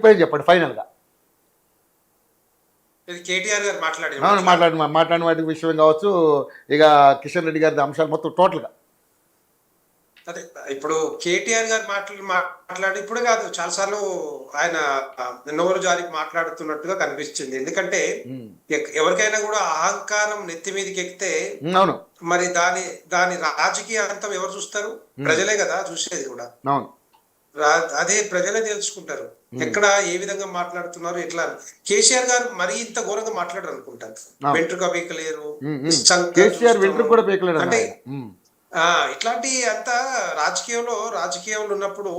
ఏమైపోయింది చెప్పండి ఫైనల్ గా? కేటీఆర్ గారు మాట్లాడిన వాటి విషయం కావచ్చు, ఇక కిషన్ రెడ్డి గారి అంశాలు మొత్తం టోటల్ గా. అదే ఇప్పుడు కేటీఆర్ గారు మాట్లాడి ఇప్పుడు కాదు, చాలాసార్లు ఆయన నోరు జారి మాట్లాడుతున్నట్టుగా కనిపించింది. ఎందుకంటే ఎవరికైనా కూడా అహంకారం నెత్తి మీదకి ఎక్కితే అవును, మరి దాని రాజకీయ అంతం ఎవరు చూస్తారు? ప్రజలే కదా చూసేది కూడా. అవును, అదే ప్రజలే తెలుసుకుంటారు ఎక్కడ ఏ విధంగా మాట్లాడుతున్నారు ఎట్లా. కేసీఆర్ గారు మరీ ఇంత ఘోరంగా మాట్లాడారు అనుకుంటారు. వెంట్రుక పీకలేరు అంటే ఇట్లాంటి అంతా రాజకీయంలో ఉన్నప్పుడు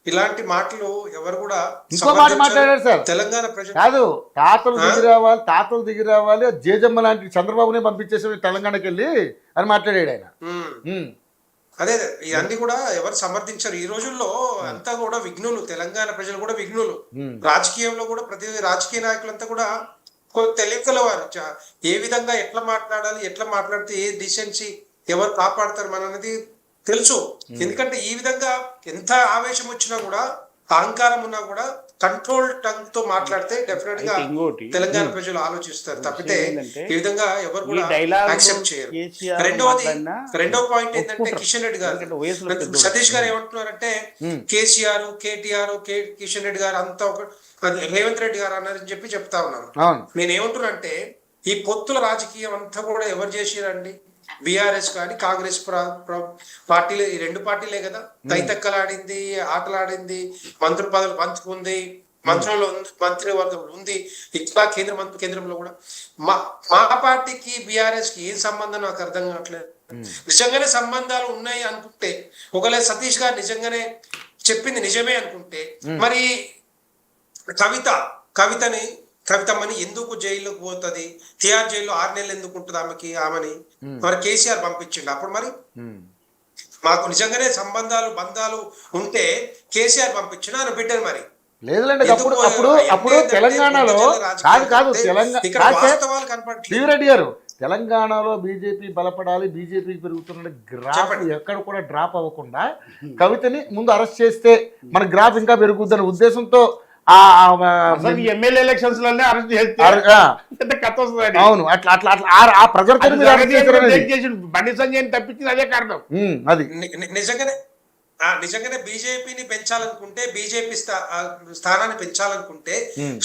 ఇలాంటి మాటలు ఎవరు కూడా. ఇంకో మాట మాట్లాడారు సార్, తెలంగాణ ప్రజలు కాదు తాతలు దిగి రావాలి జేజమ్మ లాంటి చంద్రబాబునే పంపించేసి తెలంగాణకి వెళ్ళి అని మాట్లాడాడు ఆయన. అదే ఇవన్నీ కూడా ఎవరు సమర్థించారు ఈ రోజుల్లో. అంతా కూడా విఘ్నులు, తెలంగాణ ప్రజలు కూడా విఘ్నులు. రాజకీయంలో కూడా ప్రతి రాజకీయ నాయకులంతా కూడా తెలియగల వారు. ఏ విధంగా ఎట్లా మాట్లాడాలి, ఎట్లా మాట్లాడితే ఏ డిసెన్సీ ఎవరు కాపాడతారు మన అనేది తెలుసు. ఎందుకంటే ఈ విధంగా ఎంత ఆవేశం వచ్చినా కూడా, అహంకారం ఉన్నా కూడా కంట్రోల్ టంగ్ తో మాట్లాడితే డెఫినెట్ గా తెలంగాణ ప్రజలు ఆలోచిస్తారు తప్పితే ఈ విధంగా ఎవరు కూడా యాక్సెప్ట్ చేయరు. రెండో పాయింట్ ఏంటంటే కిషన్ రెడ్డి గారు, సతీష్ గారు ఏమంటున్నారంటే కేసీఆర్, కేటీఆర్, కిషన్ రెడ్డి గారు అంతా ఒక రేవంత్ రెడ్డి గారు అన్నారని చెప్పి చెప్తా ఉన్నాను. నేనేమంటున్నా అంటే ఈ పొత్తుల రాజకీయం అంతా కూడా ఎవరు చేసిరండి? బీఆర్ఎస్ కానీ కాంగ్రెస్ పార్టీలు, ఈ రెండు పార్టీలే కదా. తైతక్కలాడింది, ఆటలాడింది, మంత్రి పదవులు పంచుకుంది, మంత్రివర్గం ఉంది. ఇట్లా కేంద్రంలో కూడా మా పార్టీకి బీఆర్ఎస్ కి ఏం సంబంధం నాకు అర్థం కావట్లేదు. నిజంగానే సంబంధాలు ఉన్నాయి అనుకుంటే, ఒకవేళ సతీష్ గారు నిజంగానే చెప్పింది నిజమే అనుకుంటే, మరి కవితమ్మని ఎందుకు జైలుకు పోతుంది? తిహార్ జైల్లో 6 నెలలు ఎందుకు ఉంటుంది ఆమెని మరి కేసీఆర్ పంపించిండు. అప్పుడు మరి మాకు నిజంగానే బంధాలు ఉంటే కేసీఆర్ పంపించిన ఆయన బిడ్డను మరి లేదులేండి. అప్పుడు తెలంగాణలో కాదు రెడ్డి గారు, తెలంగాణలో బీజేపీ బలపడాలి, బీజేపీకి పెరుగుతున్న గ్రాఫ్ ఎక్కడ కూడా డ్రాప్ అవ్వకుండా కవితని ముందు అరెస్ట్ చేస్తే మన గ్రాఫ్ ఇంకా పెరుగుద్దన్న ఉద్దేశంతో ఎమ్మెల్యే ఎలక్షన్స్ లోనే అరెస్ట్ చేస్తే అవును, అట్లా అట్లా అట్లా ఆ ప్రజలు బండి సంజయ్ తప్పించింది అదే కారణం. అది నిజంగానే బీజేపీని పెంచాలనుకుంటే, బీజేపీ స్థానాన్ని పెంచాలనుకుంటే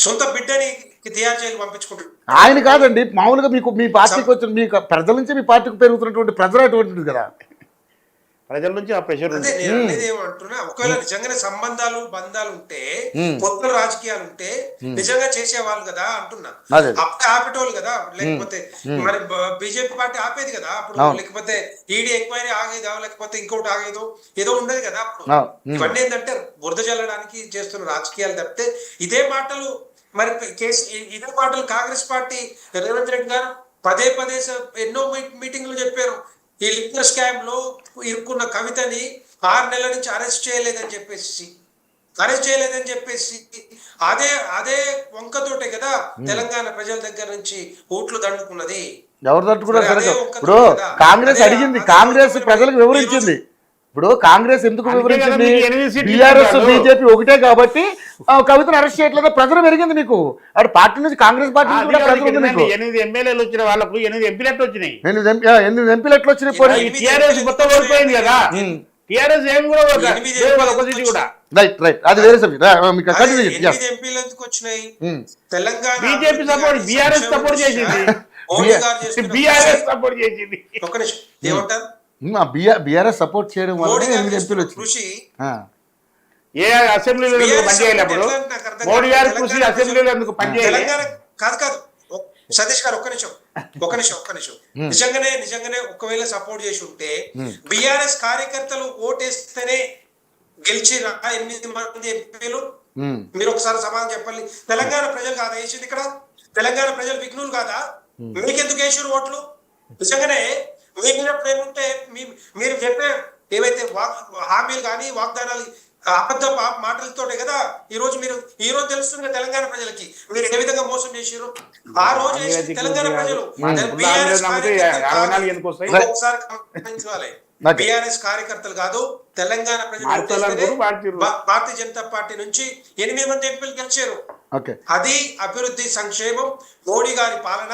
సొంత బిడ్డని తిహార్ జైలు పంపించుకుంటారు. ఆయన కాదండి, మామూలుగా మీకు మీ పార్టీకి వచ్చిన మీకు ప్రజల నుంచి మీ పార్టీకి పెరుగుతున్నటువంటి ప్రజలు అటువంటిది కదా, ప్రజల నుంచి ఆ ప్రెషర్. ఏమంటున్నా, ఒకవేళ నిజంగానే బంధాలు ఉంటే, పొత్తుల రాజకీయాలు ఉంటే నిజంగా చేసేవాళ్ళు కదా అంటున్నా. అప్పుడు ఆపేటోళ్ళు కదా, లేకపోతే మరి బీజేపీ పార్టీ ఆపేది కదా అప్పుడు. లేకపోతే ఈడీ ఎంక్వైరీ ఆగేదా, లేకపోతే ఇంకోటి ఆగేదో ఏదో ఉండదు కదా అప్పుడు. ఇవన్నీ ఏంటంటే బురద చల్లడానికి చేస్తున్న రాజకీయాలు తప్పితే ఇదే మాటలు కాంగ్రెస్ పార్టీ రేవంత్ రెడ్డి గారు పదే ఎన్నో మీటింగ్లు చెప్పారు. ఈ లిక్కర్ స్కామ్ లో ఇరుక్కున్న కవితని 6 నెలల నుంచి అరెస్ట్ చేయలేదని చెప్పేసి అదే వంకతోటే కదా తెలంగాణ ప్రజల దగ్గర నుంచి ఓట్లు దండుకున్నది. ఎవరు దండుకున్నారు? ఇప్పుడు కాంగ్రెస్ అడిగింది, కాంగ్రెస్ ప్రజలకు వివరించింది. ఇప్పుడు కాంగ్రెస్ ఎందుకు వివరించింది? బీఆర్ఎస్ బీజేపీ ఒకటే కాబట్టి కవితను అరెస్ట్ చేయట్లేదు, ప్రజలు పెరిగింది మీకు. అటు పార్టీ నుంచి కాంగ్రెస్ పార్టీ నుంచి 8 ఎమ్మెల్యేలు వచ్చిన వాళ్ళకు 8 ఎంపీలెట్లు వచ్చినాయి. 8 ఎంపీలెట్లు వచ్చినాయి. మొత్తం ఓడిపోయింది కదా, టీఆర్ఎస్ ఏం కూడా రైట్, అది వేరే subject. Telangana BJP support, BRS support చేసింది, బీఆర్ఎస్ సపోర్ట్ చేసింది. ఒక నిమిషం ఏమంటారు? బీఆర్ఎస్ సపోర్ట్ చేయడం వల్ల 8 ఎంపీలు వచ్చింది. ఏ అసెంబ్లీలో పనిచేయలేప్పుడు మోడీ గారి కృషి అసెంబ్లీలో ఎందుకు పనిచేయాలి? కాదు సతీష్ గారు ఒక్క నిమిషం. నిజంగానే ఒకవేళ సపోర్ట్ చేసి ఉంటే బీఆర్ఎస్ కార్యకర్తలు ఓటేస్తేనే గెలిచిన 8 మంది ఎంపీలు, మీరు ఒకసారి సమాధానం చెప్పాలి. తెలంగాణ ప్రజలు కాదా వేసింది ఇక్కడ? తెలంగాణ ప్రజలు విఘ్నులు కాదా? మీకెందుకు వేసారు ఓట్లు? నిజంగానే మీకు ఏముంటే మీరు చెప్పే ఏవైతే హామీలు కానీ వాగ్దానాలు అబద్ధ మాటలతోటే కదా ఈ రోజు తెలుస్తుంది తెలంగాణ ప్రజలకి మీరు ఏ విధంగా మోసం చేసారు. ఆ రోజు తెలంగాణ ప్రజలు ఒకసారి గమనించాలి. Okay. బీఆర్ఎస్ కార్యకర్తలు కాదు, తెలంగాణ ప్రజలు మార్చాలనుకున్నారు, ఓటేస్తేనే మార్చారు. భారతీయ జనతా పార్టీ నుంచి 8 మంది ఎంపీలు గెలిచారు. ఓకే అది అభివృద్ధి సంక్షేమం మోడీ గారి పాలన.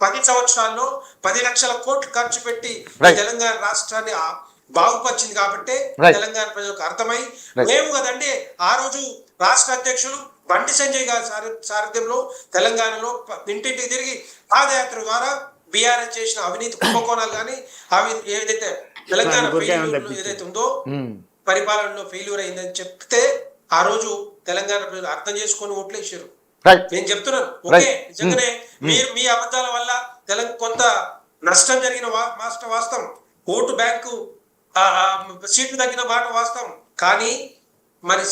10 సంవత్సరాల్లో 10 లక్షల కోట్లు ఖర్చు పెట్టి ఈ Right. తెలంగాణ రాష్ట్రాన్ని బాగుపరిచింది కాబట్టి Right. తెలంగాణ ప్రజలకు అర్థమై Right. మేము కదండి ఆ రోజు రాష్ట్ర అధ్యక్షులు బండి సంజయ్ గారి సారథ్యంలో తెలంగాణలో ఇంటింటికి తిరిగి పాదయాత్ర ద్వారా బీఆర్ఎస్ చేసిన అవినీతి కుంభకోణాలు కానీ అవి ఏదైతే తెలంగాణ failure ఏదైతే ఉందో పరిపాలనలో ఫెయిల్యూర్ అయిందని చెప్తే ఆ రోజు తెలంగాణ ప్రజలు అర్థం చేసుకొని ఓట్లు వేసారు. రైట్ నేను చెప్తున్నాను ఓకే, నిజంగానే మీరు మీ అబద్ధాల వల్ల కొంత నష్టం జరిగిన వాస్తవం, ఓటు బ్యాంకు సీట్లు తగ్గిన మాట వాస్తవం, కానీ మరి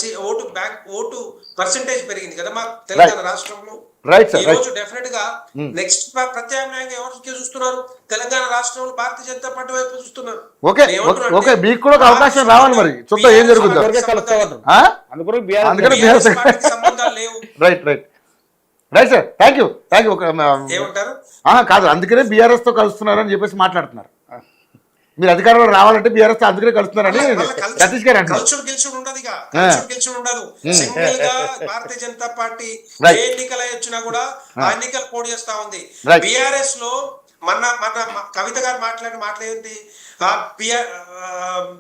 ఓటు పర్సెంటేజ్ పెరిగింది కదా మా తెలంగాణ రాష్ట్రంలో. రైట్ ఈ సార్ రోజు డెఫినెట్ గా నెక్స్ట్ ప్రత్యామ్నాయంగా ఎవరికి చూస్తున్నారు? తెలంగాణ రాష్ట్రంలో భారతీయ జనతా పార్టీ వైపు చూస్తున్నారు. ఓకే ఓకే మీకు కూడా ఒక అవకాశం రావాలి, మరి చూద్దాం ఏం జరుగుతుందో. అందుకని అందుకని BRS పార్టీకి సంబంధాలు లేవు. Right right right sir, thank you ఏమంటారు? కాదు, అందుకనే బీఆర్ఎస్ తో కలుస్తున్నారని చెప్పేసి మాట్లాడుతున్నారు. మీరు అధికారంలో రావాలంటే బీఆర్ఎస్ తో అందుకనే కలుస్తున్నారని సతీష్ గారు అంటున్నారు. కల్చర్ గెలిచి ఉండదు, ఇక కల్చర్ గెలిచి ఉండదు. సింగిల్ గా భారతీయ జనతా పార్టీ Right. ఏ ఎన్నికలు వచ్చినా కూడా ఆ ఎన్నికలు పోటీ చేస్తా ఉంది. Right. బీఆర్ఎస్ లో మన కవిత గారు మాట్లాడేది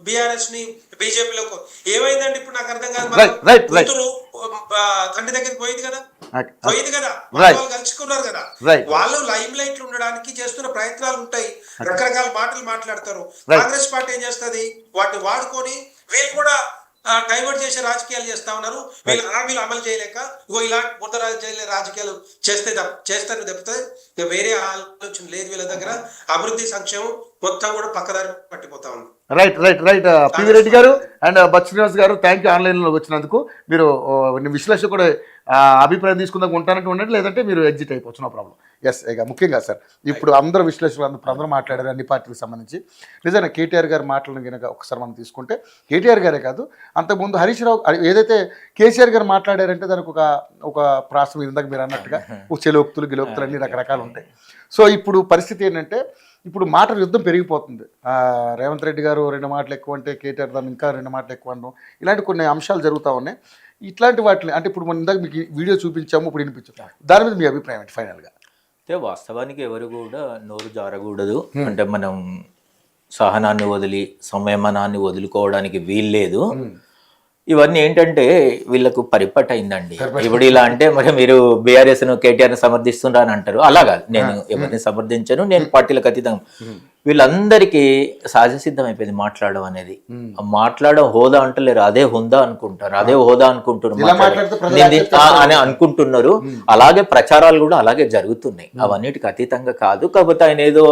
బీఆర్ఎస్ ని బీజేపీలోకి ఏమైందండి ఇప్పుడు నాకు అర్థం కాదు. Right. కూతురు తండ్రి దగ్గరికి పోయింది కదా, Right. వాళ్ళు కలుసుకున్నారు కదా. Right. వాళ్ళు లైమ్ లైట్ లో ఉండడానికి చేస్తున్న ప్రయత్నాలు ఉంటాయి, రకరకాల మాటలు మాట్లాడతారు. Right. కాంగ్రెస్ పార్టీ ఏం చేస్తుంది, వాటిని వాడుకొని వీళ్ళు కూడా డైవర్ట్ చేసే రాజకీయాలు చేస్తా ఉన్నారు. వీళ్ళు హామీలు అమలు చేయలేక ఇగో ఇలా బుద్ధ రాజకీయాలు చేస్తారు తప్పితే ఇక వేరే ఆలోచన లేదు వీళ్ళ దగ్గర. అభివృద్ధి సంక్షేమం మొత్తం కూడా పక్కదారి పట్టిపోతా ఉంది. Right right right PV Reddy గారు అండ్ బచ్చు శ్రీనివాస్ గారు, థ్యాంక్ యూ ఆన్లైన్లో వచ్చినందుకు. మీరు విశ్లేషణ కూడా అభిప్రాయం తీసుకుందాం ఉంటానంటే ఉండండి, లేదంటే మీరు ఎగ్జిట్ అయిపోవచ్చు, నో ప్రాబ్లం. ఎస్, ఇక ముఖ్యంగా సార్ ఇప్పుడు అందరూ విశ్లేషకులు అందరూ మాట్లాడారు అన్ని పార్టీలకు సంబంధించి. నిజంగా కేటీఆర్ గారు మాటలను కనుక ఒకసారి మనం తీసుకుంటే కేటీఆర్ గారే కాదు, అంతకుముందు హరీష్ రావు ఏదైతే కేసీఆర్ గారు మాట్లాడారంటే దానికి ఒక ప్రాసం ఇందాక మీరు అన్నట్టుగా చెలోక్తులు గిలోక్తులు అన్ని రకరకాలు ఉంటాయి. సో ఇప్పుడు పరిస్థితి ఏంటంటే ఇప్పుడు మాటల యుద్ధం పెరిగిపోతుంది. రేవంత్ రెడ్డి గారు 2 మాటలు ఎక్కువ అంటే కేటీఆర్ దాన్ని ఇంకా 2 మాటలు ఎక్కువ అనడం, ఇలాంటి కొన్ని అంశాలు జరుగుతూ ఉన్నాయి. ఇట్లాంటి వాటిని అంటే ఇప్పుడు మనం ఇందాక మీకు వీడియో చూపించాము, ఇప్పుడు వినిపించాము, దాని మీద మీ అభిప్రాయం ఏంటి ఫైనల్గా? అంటే వాస్తవానికి ఎవరు కూడా నోరు జారకూడదు. అంటే మనం సహనాన్ని వదిలి సంయమనాన్ని వదులుకోవడానికి వీల్లేదు. ఇవన్నీ ఏంటంటే వీళ్ళకు పరిపట్ అయిందండి. ఇప్పుడు ఇలా అంటే మరి మీరు బీఆర్ఎస్ ను కేటీఆర్ ను సమర్థిస్తుండ్రా అని అంటారు. అలాగా నేను ఎవరిని సమర్థించను, నేను పార్టీలకు అతీతంగా. వీళ్ళందరికీ సహజ సిద్ధం అయిపోయింది మాట్లాడడం అనేది. మాట్లాడడం హోదా అంటలేరు, అదే హుందా అనుకుంటారు, అదే హోదా అని అనుకుంటున్నారు. అలాగే ప్రచారాలు కూడా అలాగే జరుగుతున్నాయి. అవన్నిటికి అతీతంగా కాదు. కాకపోతే ఆయన ఏదో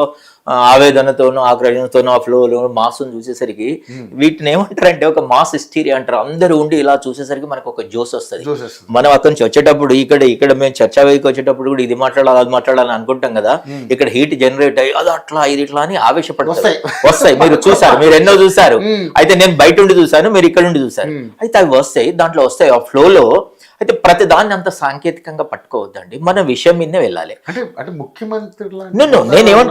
ఆవేదనతోనో ఆగ్రహంతోనో ఆ ఫ్లోలో మాస్ను చూసేసరికి వీటిని ఏమంటారంటే ఒక మాస్ హిస్టీరియా అంటారు. అందరూ ఉండి ఇలా చూసేసరికి మనకు ఒక జోస్ వస్తుంది. మనం అక్కడి నుంచి వచ్చేటప్పుడు ఇక్కడ మేము చర్చా వేదిక వచ్చేటప్పుడు కూడా ఇది మాట్లాడాలి అది మాట్లాడాలని అనుకుంటాం కదా, ఇక్కడ హీట్ జనరేట్ అయ్యి అది అట్లా ఇది ఇట్లా అని ఆవేశపడతాయి వస్తాయి. మీరు చూసారు, మీరు ఎన్నో చూసారు. అయితే నేను బయట ఉండి చూసాను, మీరు ఇక్కడ ఉండి చూసారు. అయితే అవి వస్తాయి, దాంట్లో వస్తాయి ఆ ఫ్లోలో. అయితే ప్రతి దాన్ని అంత సాంకేతికంగా పట్టుకోవద్దండి, మన విషయం మీదనే వెళ్ళాలి. అంటే ముఖ్యమంత్రి నేనేమంటున్నా